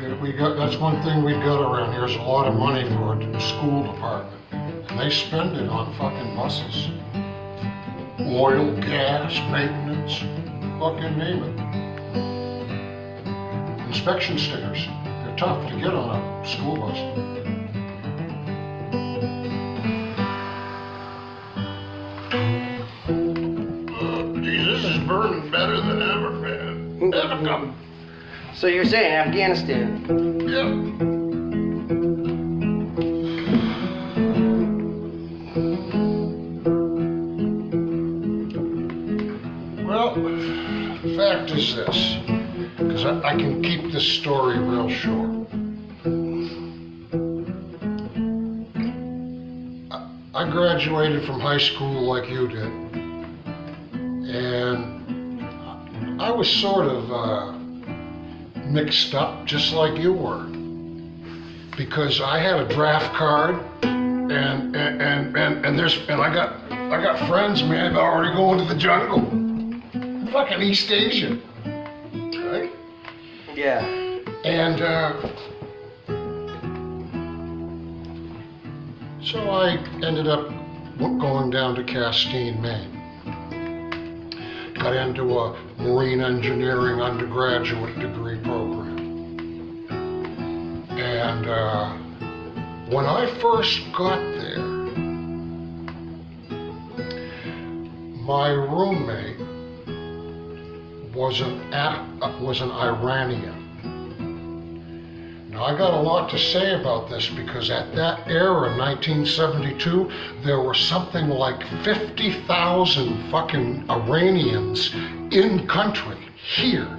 That's one thing we got around here is a lot of money for the school department. And they spend it on fucking buses. Oil, gas, maintenance, fucking name it. Inspection stickers. They're tough to get on a school bus. Jesus is burning better than ever, man. Never come. So you're saying Afghanistan? Yeah. Well, the fact is this, because I can keep this story real short. I graduated from high school like you did, and I was sort of mixed up just like you were, because I had a draft card, and I got friends, man, that already going to the jungle, fucking East Asia, right? Yeah. And so I ended up going down to Castine, Maine. Got into a marine engineering undergraduate degree program. And when I first got there, my roommate was an Iranian. Now, I got a lot to say about this because at that era, 1972, there were something like 50,000 fucking Iranians in country, here,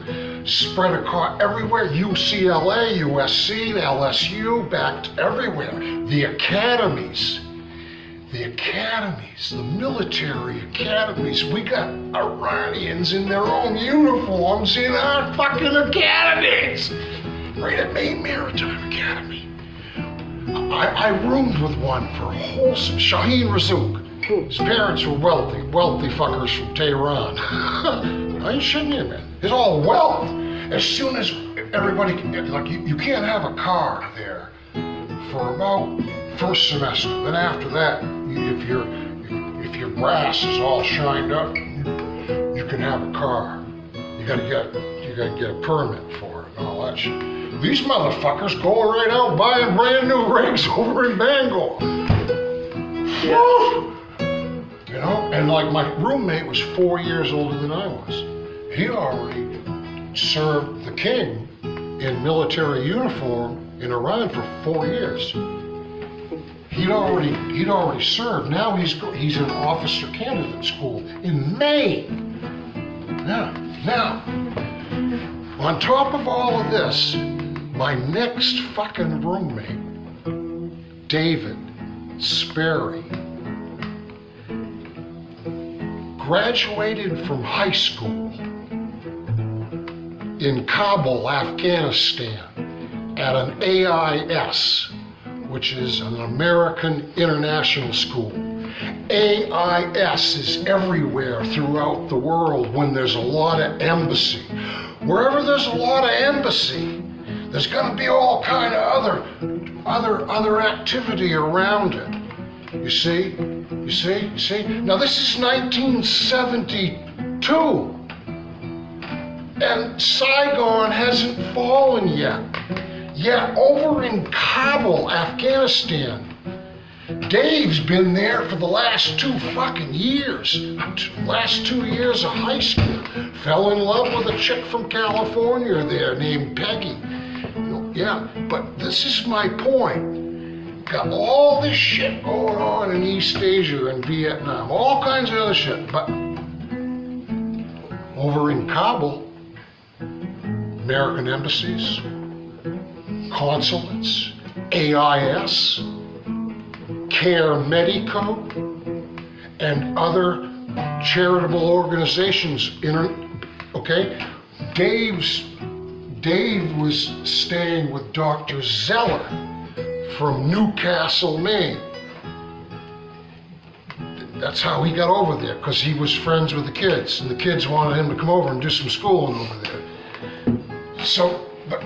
spread across everywhere, UCLA, USC, LSU, back everywhere. The academies, the military academies, we got Iranians in their own uniforms in our fucking academies. Right at Maine Maritime Academy. I roomed with one for wholesome, Shaheen Razouk. His parents were wealthy fuckers from Tehran. I ain't shitting you, man. It's all wealth. As soon as everybody, like, you can't have a car there for about first semester. Then after that, if your brass is all shined up, you can have a car. You gotta get a permit for it and all that shit. These motherfuckers going right out buying brand new rigs over in Bangor. Yeah. You know, and like my roommate was 4 years older than I was. He'd already served the king in military uniform in Iran for 4 years. He'd already served. Now he's in officer candidate school in Maine. Yeah. Now, on top of all of this, my next fucking roommate, David Sperry, graduated from high school in Kabul, Afghanistan, at an AIS, which is an American International School. AIS is everywhere throughout the world when there's a lot of embassy. Wherever there's a lot of embassy, there's going to be all kind of other activity around it. You see? Now this is 1972, and Saigon hasn't fallen yet. Yet over in Kabul, Afghanistan, Dave's been there for the last 2 fucking years. Last 2 years of high school. Fell in love with a chick from California there named Peggy. Yeah, but this is my point. Got all this shit going on in East Asia and Vietnam. All kinds of other shit. But over in Kabul, American embassies, consulates, AIS, Care Medico, and other charitable organizations. Okay, Dave was staying with Dr. Zeller from Newcastle, Maine. That's how he got over there, because he was friends with the kids, and the kids wanted him to come over and do some schooling over there. So, but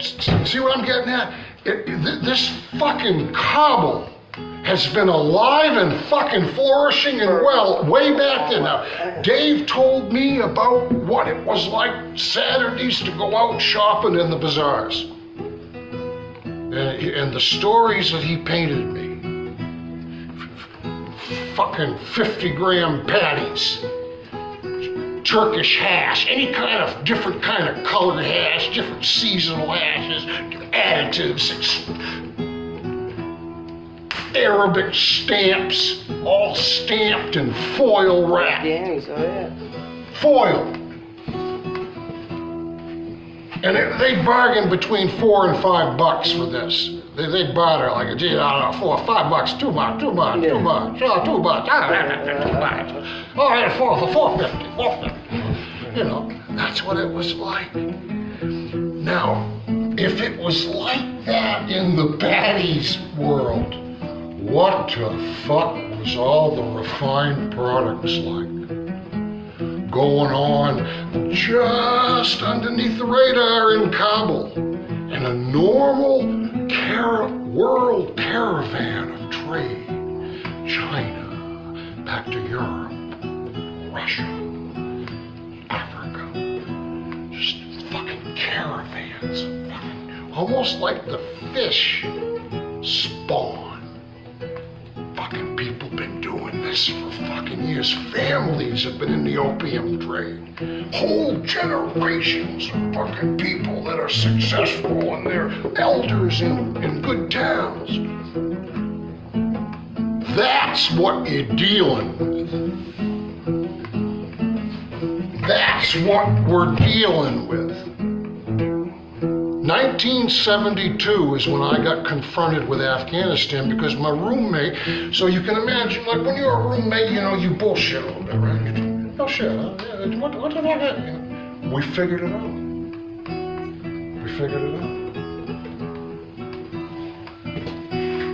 See what I'm getting at? This fucking cobble has been alive and fucking flourishing and well way back then. Now, Dave told me about what it was like Saturdays to go out shopping in the bazaars. And the stories that he painted me. Fucking 50-gram patties. Turkish hash, any kind of different kind of colored hash, different seasonal hashes, additives, Arabic stamps, all stamped in foil wrap. Danny's, oh yeah. Foil. And they bargained between $4 and $5 for this. They barter like, gee, I don't know, $4 or $5, too much, oh, $2. All right, $4.50. You know, that's what it was like. Now, if it was like that in the baddies world, what the fuck was all the refined products like? Going on just underneath the radar in Kabul, and a normal world caravan of trade, China, back to Europe, Russia, Africa, just fucking caravans, almost like the fish spawn. Fucking people been doing this for fucking years. Families have been in the opium trade. Whole generations of fucking people that are successful and they're elders in good towns. That's what you're dealing with. That's what we're dealing with. 1972 is when I got confronted with Afghanistan because my roommate, so you can imagine, like when you're a roommate, you know, you bullshit a little bit, right? You bullshit, huh? Yeah, what the fuck? You know? We figured it out.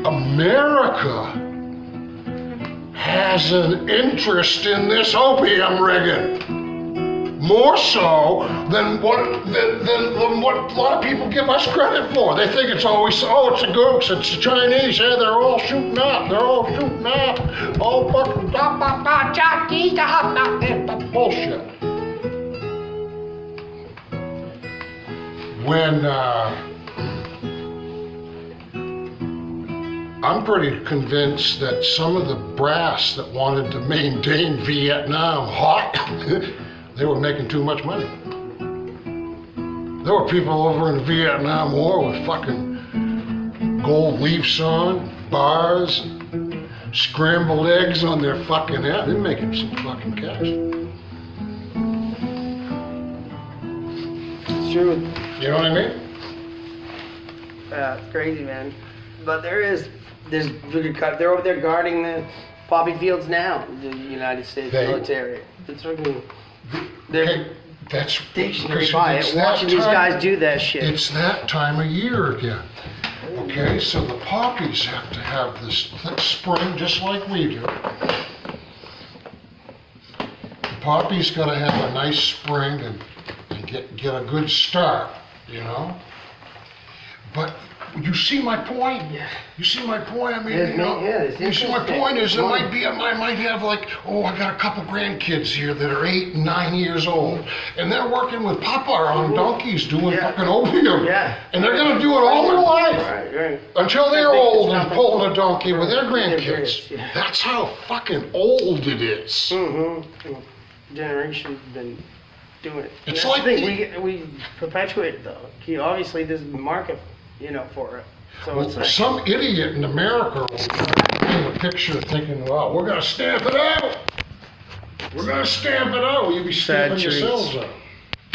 America has an interest in this opium rigging. More so than what a lot of people give us credit for. They think it's always, oh, it's the gooks, it's the Chinese, yeah, they're all shooting up, all fucking bullshit. When I'm pretty convinced that some of the brass that wanted to maintain Vietnam hot they were making too much money. There were people over in the Vietnam War with fucking gold leafs on, bars, scrambled eggs on their fucking head. They're making some fucking cash. It's true. You know what I mean? Yeah, it's crazy, man. But they're over there guarding the poppy fields now, the United States military. It's fucking... They're stationary by it, watching these guys do that shit. It's that time of year again. Okay, so the poppies have to have this spring just like we do. The poppies got to have a nice spring and get a good start, you know? But you see my point? Yeah. You see my point? I mean, you see my point is I might have like, I got a couple grandkids here that are 8 and 9 years old, and they're working with Papa on donkeys doing fucking opium. Yeah. And they're gonna do it all their life. Right. Until they're old and pulling a donkey with their grandkids. Yeah. That's how fucking old it is. Mm-hmm. Generations been doing it. It's That's like the thing. We perpetuate it though. Obviously there's a market, for it. So it's like, some idiot in America will paint a picture thinking, well, we're gonna stamp it out. We're gonna stamp it out. You'll be stamping yourselves out.